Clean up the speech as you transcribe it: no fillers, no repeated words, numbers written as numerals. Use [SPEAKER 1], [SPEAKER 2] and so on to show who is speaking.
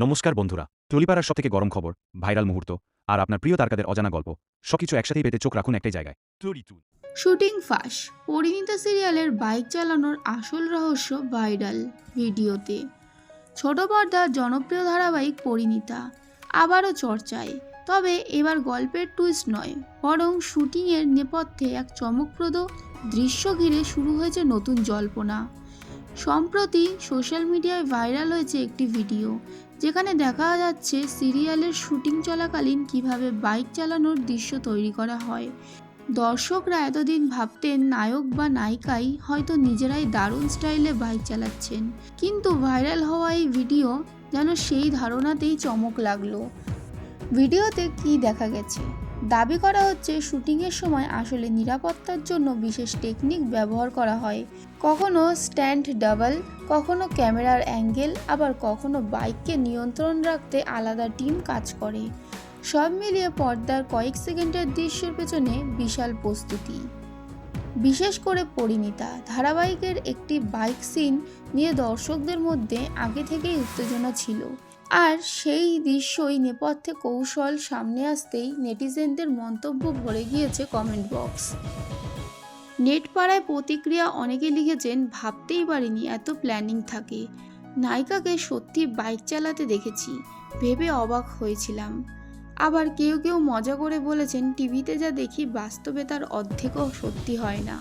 [SPEAKER 1] নমস্কার বন্ধুরা, টলিপাড়ার সবথেকে গরম খবর, ভাইরাল মুহূর্ত আর আপনার প্রিয় তারকাদের অজানা গল্প সবকিছু একসাথেই পেতে চোখ রাখুন একটাই জায়গায়।
[SPEAKER 2] শুটিং ফাঁস, পরিণীতা সিরিয়ালের বাইক চালানোর আসল রহস্য ভাইরাল ভিডিওতে। ছোট পর্দার জনপ্রিয় ধারাবাহিক পরিণীতা আবারও চর্চায়। তবে এবার গল্পের টুইস্ট নয়, বরং শুটিংয়ের নেপথ্যে এক চমকপ্রদ দৃশ্য ঘিরে শুরু হয়েছে নতুন জল্পনা। সম্প্রতি সোশ্যাল মিডিয়ায় ভাইরাল হয়েছে একটি ভিডিও, যেখানে দেখা যাচ্ছে সিরিয়ালের শুটিং চলাকালীন কিভাবে বাইক চালানোর দৃশ্য তৈরি করা হয়। দর্শকরা এতদিন ভাবতেন নায়ক বা নায়িকাই হয়তো নিজেরাই দারুণ স্টাইলে বাইক চালাচ্ছেন, কিন্তু ভাইরাল হওয়া এই ভিডিও যেন সেই ধারণাতেই চমক লাগলো। ভিডিওতে কি দেখা গেছে? দাবি করা হচ্ছে শুটিংয়ের সময় আসলে নিরাপত্তার জন্য বিশেষ টেকনিক ব্যবহার করা হয়। কখনো স্ট্যান্ড ডাবল, কখনো ক্যামেরার অ্যাঙ্গেল, আবার কখনো বাইককে নিয়ন্ত্রণ রাখতে আলাদা টিম কাজ করে। সব মিলিয়ে পর্দার কয়েক সেকেন্ডের দৃশ্যের পেছনে বিশাল প্রস্তুতি। বিশেষ করে পরিণীতা ধারাবাহিকের একটি বাইক সিন নিয়ে দর্শকদের মধ্যে আগে থেকেই উত্তেজনা ছিল, আর সেই দৃশ্যই নেপথ্যে কৌশল সামনে আসতেই নেটিজেনদের মন্তব্য ভরে গিয়েছে কমেন্ট বক্স। নেট পাড়ায় প্রতিক্রিয়া অনেকে লিখেছেন, ভাবতেই পারিনি এত প্ল্যানিং থাকে, নায়িকাকে সত্যি বাইক চালাতে দেখেছি, ভেবে অবাক হয়েছিলাম। আবার কেউ কেউ মজা করে বলেছেন, টিভিতে যা দেখি বাস্তবে তার অর্ধেকও সত্যি হয় না।